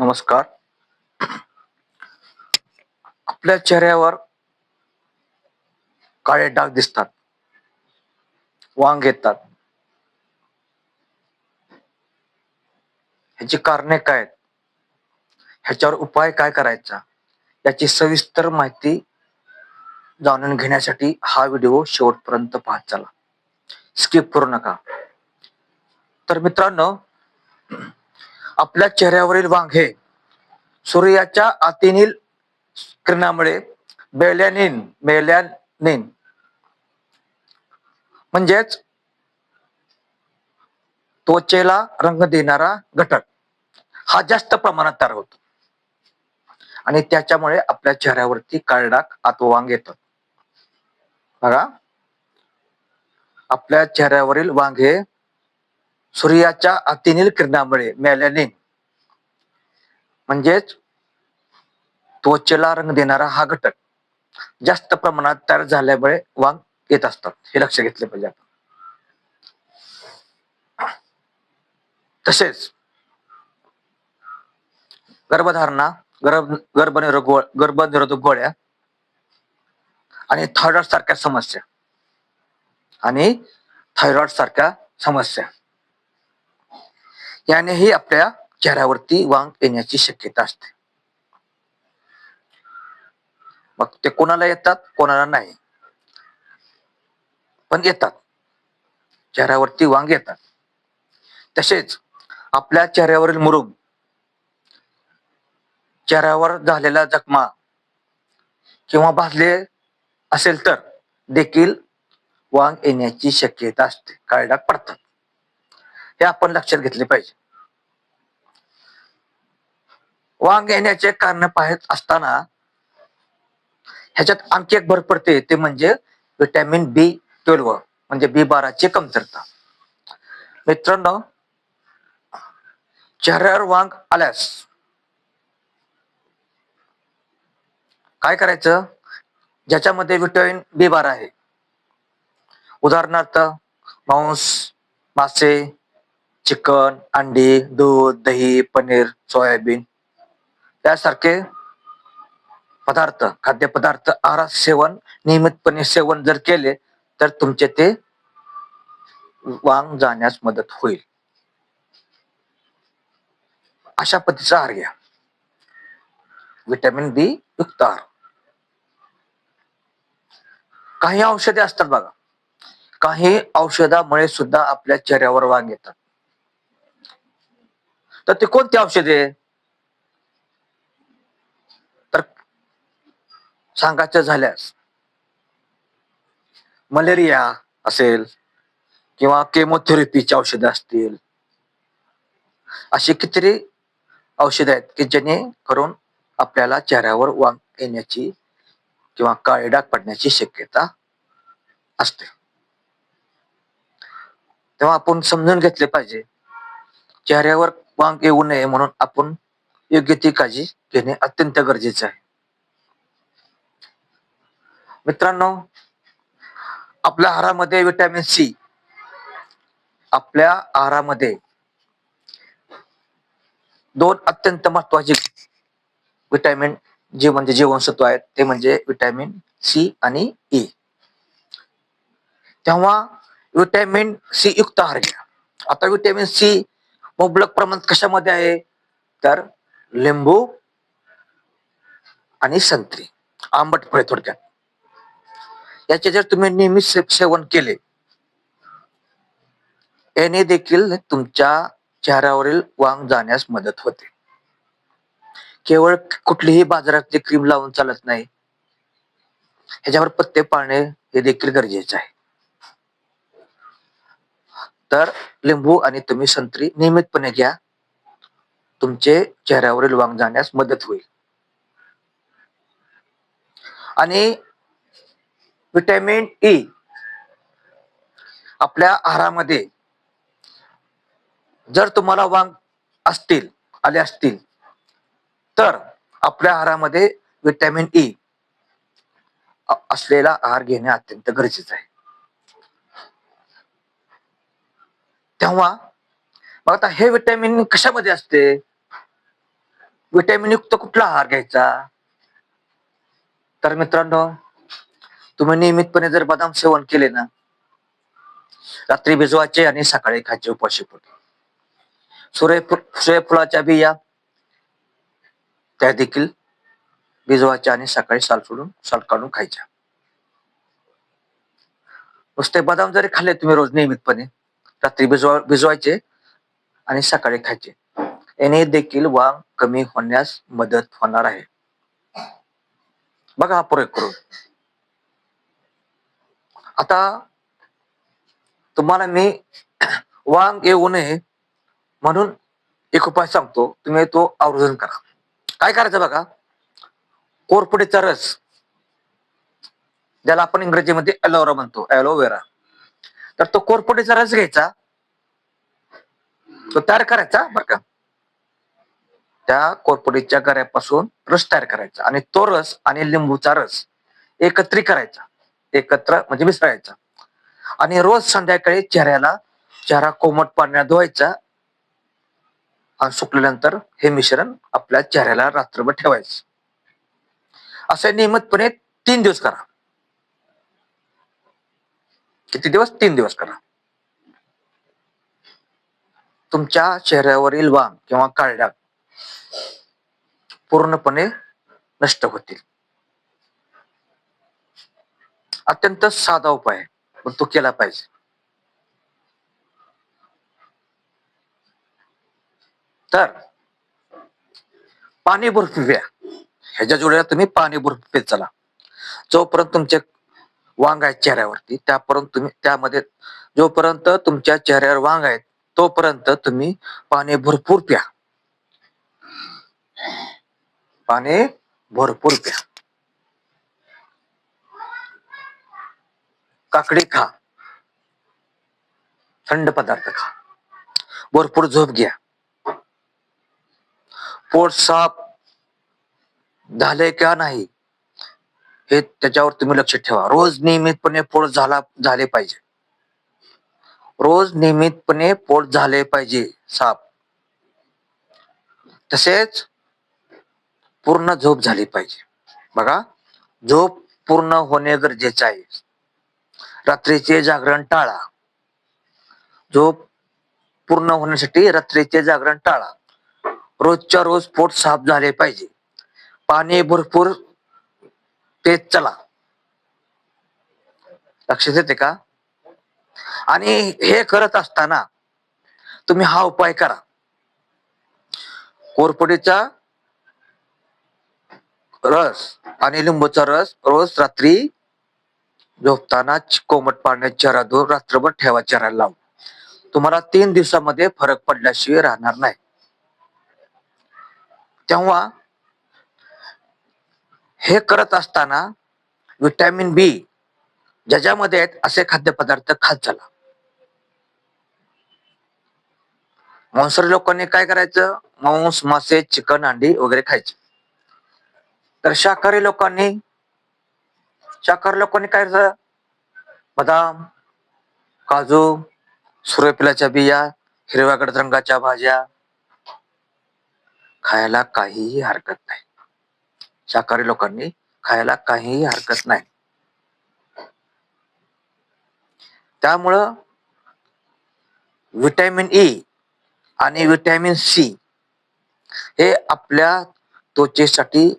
नमस्कार. आपल्या चेहऱ्यावर काळे डाग दिसतात, वांग येतात. ह्याची कारणे काय आहेत? ह्याच्यावर उपाय काय करायचा? याची सविस्तर माहिती जाणून घेण्यासाठी हा व्हिडिओ शेवटपर्यंत पाहत चला. स्किप करू नका. तर मित्रांनो, आपल्या चेहऱ्यावरील वांग हे सूर्याच्या अतिनील किरणामुळे मेलॅनिन म्हणजेच त्वचेला रंग देणारा घटक हा जास्त प्रमाणात तयार होतो आणि त्याच्यामुळे आपल्या चेहऱ्यावरती काळे डाग अथवा वांग येतात. बघा, आपल्या चेहऱ्यावरील वांग हे सूर्याच्या अतिनील किरणामुळे मेलॅनिन म्हणजेच त्वचेला रंग देणारा हा घटक जास्त प्रमाणात तयार झाल्यामुळे वांग येत असतात. हे लक्ष घेतले पाहिजे आपण. तसेच गर्भधारणा, गर्भनिरोधक गोळ्या आणि थायरॉइड सारख्या समस्या यानेही आपल्या चेहऱ्यावरती वांग येण्याची शक्यता असते. मग ते कोणाला येतात, कोणाला नाही, पण येतात. चेहऱ्यावरती वांग येतात. तसेच आपल्या चेहऱ्यावरील मुरूम, चेहऱ्यावर झालेला जखमा किंवा भाजले असेल तर देखील वांग येण्याची शक्यता असते, काळे डाग पडतात. हे आपण लक्षात घेतले पाहिजे. वांग येण्याचे कारण पाहत असताना ह्याच्यात आणखी एक भर पडते, ते म्हणजे विटॅमिन B12 म्हणजे B12 ची कमतरता. मित्रांनो, चेहऱ्यावर वांग आल्यास काय करायचं? ज्याच्यामध्ये विटॅमिन B12 आहे, उदाहरणार्थ मांस, मासे, चिकन, अंडी, दूध, दही, पनीर, सोयाबीन यासारखे खाद्यपदार्थ आहारात नियमितपणे सेवन जर केले तर तुमचे ते वांग जाण्यास मदत होईल. अशा पद्धतीचा आहार घ्या, विटॅमिन B युक्त आहार. काही औषधे असतात बघा, काही औषधामुळे सुद्धा आपल्या चेहऱ्यावर वांग येतात. तर ते कोणती औषधे? तर सांगायचं झाल्यास मलेरिया असेल किंवा केमोथेरपीची औषधं असतील, अशी कितीतरी औषधे आहेत की जेणेकरून आपल्याला चेहऱ्यावर वांग येण्याची किंवा काळे डाग पडण्याची शक्यता असते. तेव्हा आपण समजून घेतले पाहिजे, चेहऱ्यावर वांग येऊ नये म्हणून आपण योग्य ती काळजी घेणे अत्यंत गरजेचे आहे. मित्रांनो, आपल्या आहारामध्ये विटॅमिन C, आपल्या आहारामध्ये दोन अत्यंत महत्वाचे विटॅमिन जे म्हणजे जीवनसत्व आहेत, ते म्हणजे विटॅमिन C आणि E. तेव्हा विटॅमिन C युक्त आहार घ्या. आता विटॅमिन C मुबलक प्रमाणात कशामध्ये आहे? तर लिंबू आणि संत्री, आंबट फळे थोडक्यात. याचे जर तुम्ही नियमित सेवन केले, याने देखील तुमच्या चेहऱ्यावरील वांग जाण्यास मदत होते. केवळ कुठलीही बाजारातली क्रीम लावून चालत नाही, ह्याच्यावर पथ्य पाळणे हे देखील गरजेचे आहे. तर लिंबू आणि तुम्ही संत्री नियमितपणे घ्या, तुमचे चेहऱ्यावरील वांग जाण्यास मदत होईल. आणि विटॅमिन E आपल्या आहारामध्ये जर तुम्हाला वांग आले असतील तर आपल्या आहारामध्ये विटॅमिन E असलेला आहार घेणे अत्यंत गरजेचं आहे. तेव्हा मग आता हे विटॅमिन कशामध्ये असते? विटॅमिन युक्त कुठला आहार घ्यायचा? तर मित्रांनो, तुम्ही नियमितपणे जर बदाम सेवन केले ना, रात्री भिजवायचे आणि सकाळी खायचे उपाशी पोटी. सूर्यफुलाच्या बिया त्या देखील भिजवायच्या आणि सकाळी साल काढून खायच्या. नुसते बदाम जरी खाल्ले तुम्ही रोज नियमितपणे, रात्री भिजवायचे आणि सकाळी खायचे, याने देखील वांग कमी होण्यास मदत होणार आहे. बघा हा प्रयोग करून. आता तुम्हाला मी वांग येऊ नये म्हणून एक उपाय सांगतो, तुम्ही तो आवर्जून करा. काय करायचं बघा, कोरफडीचा रस, ज्याला आपण इंग्रजीमध्ये ॲलोवेरा म्हणतो, ॲलोवेरा, तर तो कोरफडीचा रस घ्यायचा, तो तयार करायचा बरं का. त्या कोरफडीच्या गऱ्यापासून रस तयार करायचा आणि तो रस आणि लिंबूचा रस एकत्र म्हणजे मिसळायचा आणि रोज संध्याकाळी चेहरा कोमट पाण्यात धुवायचा आणि सुकल्यानंतर हे मिश्रण आपल्या चेहऱ्याला रात्रभर ठेवायचं. असे नियमितपणे 3 दिवस करा. किती दिवस? 3 दिवस करा. तुमच्या चेहऱ्यावरील वांग किंवा काळे डाग पूर्णपणे नष्ट होतील. अत्यंत साधा उपाय आहे, पण तो केला पाहिजे. तर पाणी भरपूर प्या. ह्याच्या जोडीला तुम्ही पाणी भरपूर पेत चला. जोपर्यंत तुमचे वांग आहेत चेहऱ्यावरती, जोपर्यंत तुमच्या चेहऱ्यावर वांग आहेत, तोपर्यंत तुम्ही पाणी भरपूर प्या. पाणी भरपूर प्या. काकडी खा, थंड पदार्थ खा, भरपूर झोप घ्या. पोट साफ झाले का नाही हे त्याच्यावर तुम्ही लक्ष ठेवा. रोज नियमितपणे पोट झाले पाहिजे. रोज नियमितपणे पोट झाले पाहिजे साफ. तसेच पूर्ण झोप झाली पाहिजे. बघा, झोप पूर्ण होणे गरजेचे आहे. रात्रीचे जागरण टाळा. झोप पूर्ण होण्यासाठी रात्रीचे जागरण टाळा. रोजच्या रोज पोट साफ झाले पाहिजे. पाणी भरपूर पेत चला. लक्षात येते का? आणि हे करत असताना तुम्ही हा उपाय करा. कोरफडीचा रस आणि लिंबूचा रस रोज रात्री झोपताना कोमट पाण्यात चेहरा धुवून रात्रभर ठेवा, चेहऱ्याला लावून. तुम्हाला 3 दिवसामध्ये फरक पडल्याशिवाय राहणार नाही. तेव्हा हे करत असताना विटॅमिन बी ज्याच्यामध्ये आहेत असे खाद्यपदार्थ खात चला. मांसाहारी लोकांनी काय करायचं? मांस, मासे, चिकन, अंडी वगैरे खायचे. तर शाकाहारी लोकांनी काय करायचं? बदाम, काजू, सूर्यफुलाच्या बिया, हिरव्या गडद रंगाच्या भाज्या खायला काहीही हरकत नाही. शाकाहारी लोकांनी खायला काहीही हरकत नाही. त्यामुळं विटॅमिन ई आणि विटॅमिन सी हे आपल्या त्वचेसाठी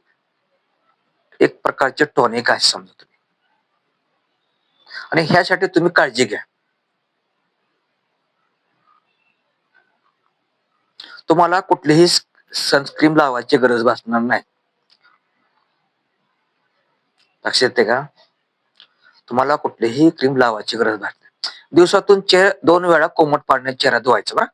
एक प्रकारचे टॉनिक आहे समजा तुम्ही, आणि ह्यासाठी तुम्ही काळजी घ्या. तुम्हाला कुठलीही सनस्क्रीन लावायची गरज भासणार नाही. लक्षात येते का? तुम्हाला कुठलीही क्रीम लावायची गरज भासणार नाही. दिवसातून 2 वेळा कोमट पाण्यात चेहरा धुवायचा बा.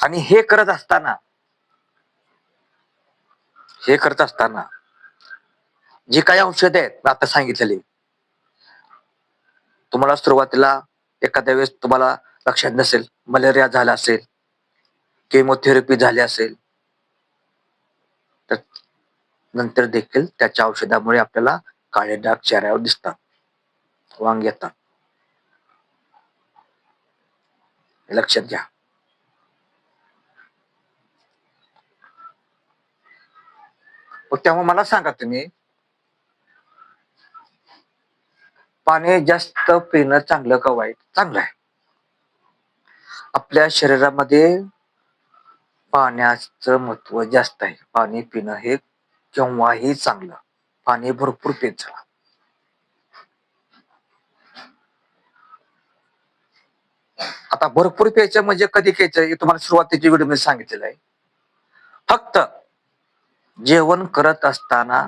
आणि हे करत असताना जी काही औषध आहेत आता सांगितलेली, तुम्हाला सुरुवातीला एखाद्या वेळेस तुम्हाला लक्षात नसेल, मलेरिया झाला असेल, केमोथेरपी झाली असेल, तर नंतर देखील त्याच्या औषधामुळे आपल्याला काळे डाग चेहऱ्यावर दिसतात, वांग येतात. हे लक्षात घ्या. मग तेव्हा मला सांगा तुम्ही, पाणी जास्त पिणं चांगलं का वाईट? चांगलं आहे. आपल्या शरीरामध्ये पाण्याचं महत्व जास्त आहे. पाणी पिणं हे केव्हाही चांगलं. पाणी भरपूर पित जा. आता भरपूर प्यायचं म्हणजे कधी प्यायचं हे तुम्हाला सुरुवातीच्या व्हिडिओ मध्ये सांगितलेलं आहे. फक्त जेवण करत असताना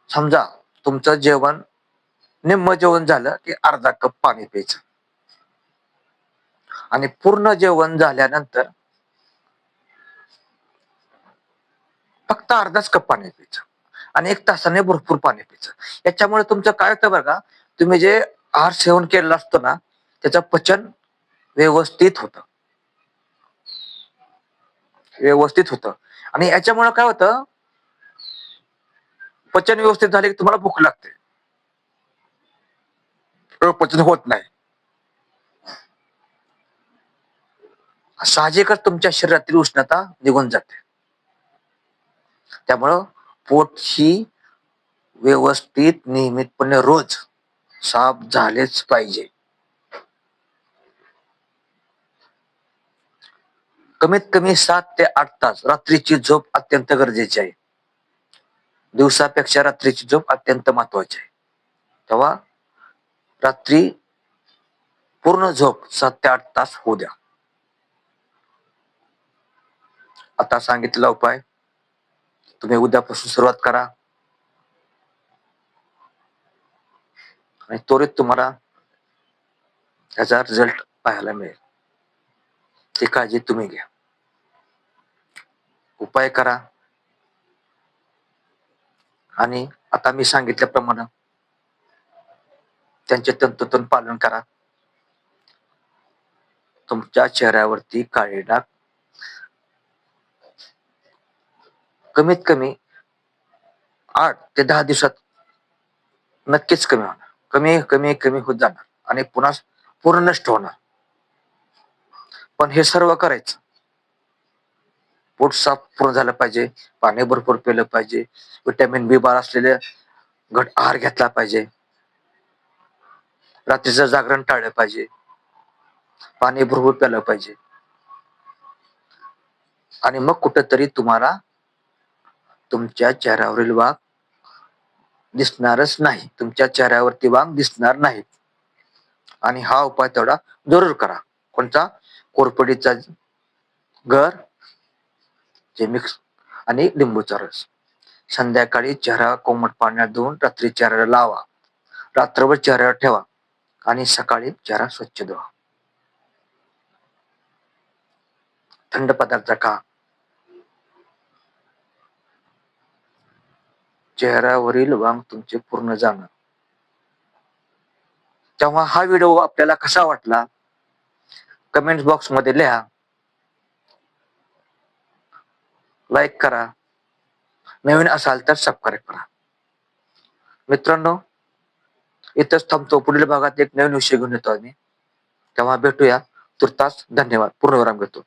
समजा तुमचं जेवण निम्म जेवण झालं की अर्धा कप पाणी प्यायचं आणि पूर्ण जेवण झाल्यानंतर फक्त अर्धाच कप पाणी प्यायचं आणि 1 तासाने भरपूर पाणी प्यायचं. याच्यामुळे तुमचं काय होतं बरं का, तुम्ही जे आहार सेवन केलेलं असतं ना त्याचं पचन व्यवस्थित होतं. व्यवस्थित होतं आणि याच्यामुळे काय होतं, पचन व्यवस्थित झाले की तुम्हाला भूक लागते. पचन होत नाही. साहजिकच तुमच्या शरीरातील उष्णता निघून जाते. त्यामुळं पोट ही व्यवस्थित नियमितपणे रोज साफ झालेच पाहिजे. कमीत कमी 7 ते 8 तास रात्रीची झोप अत्यंत गरजेची आहे. दिवसापेक्षा रात्रीची झोप अत्यंत महत्वाची आहे. तेव्हा रात्री पूर्ण झोप 7 ते 8 तास होऊ द्या. आता सांगितलेला उपाय तुम्ही उद्यापासून सुरुवात करा आणि त्वरित तुम्हाला याचा रिझल्ट पाहायला मिळेल. ती काळजी तुम्ही घ्या. उपाय करा आणि आता मी सांगितल्याप्रमाणे त्यांचे तंतोतंत पालन करा. तुमच्या चेहऱ्यावरती काळे डाग कमीत कमी 8 ते 10 दिवसात नक्कीच कमी होणार. कमी कमी कमी होत जाणार आणि पुन्हा पूर्ण नष्ट होणार. पण हे सर्व करायचं, पोट साफ पूर्ण झालं पाहिजे, पाणी भरपूर पिलं पाहिजे, विटॅमिन B12 असलेले घट आहार घेतला पाहिजे, रात्रीचं जागरण टाळलं पाहिजे, पाणी भरपूर प्यायलं पाहिजे आणि मग कुठेतरी तुम्हाला तुमच्या चेहऱ्यावरील वाघ दिसणारच नाही. तुमच्या चेहऱ्यावरती वाघ दिसणार नाहीत. आणि हा उपाय तेवढा जरूर करा. कोणता? कोरपडीचा गर, जे मिक्स आणि लिंबूचा रस. संध्याकाळी चेहरा कोमट पाण्यात धुवून रात्री चेहऱ्याला लावा. रात्रभर चेहऱ्यावर ठेवा आणि सकाळी चेहरा स्वच्छ धुवा. थंड पदार्थ खा. चेहऱ्यावरील वांग तुमचे पूर्ण जाणार. तेव्हा हा व्हिडिओ आपल्याला कसा वाटला कमेंट बॉक्स मध्ये लिहा. लाईक करा. नवीन असाल तर सबस्क्राईब करा. मित्रांनो, इथंच थांबतो. पुढील भागात एक नवीन विषय घेऊन येतो आम्ही. तेव्हा भेटूया. तुर्तास धन्यवाद. पूर्णविराम घेतो.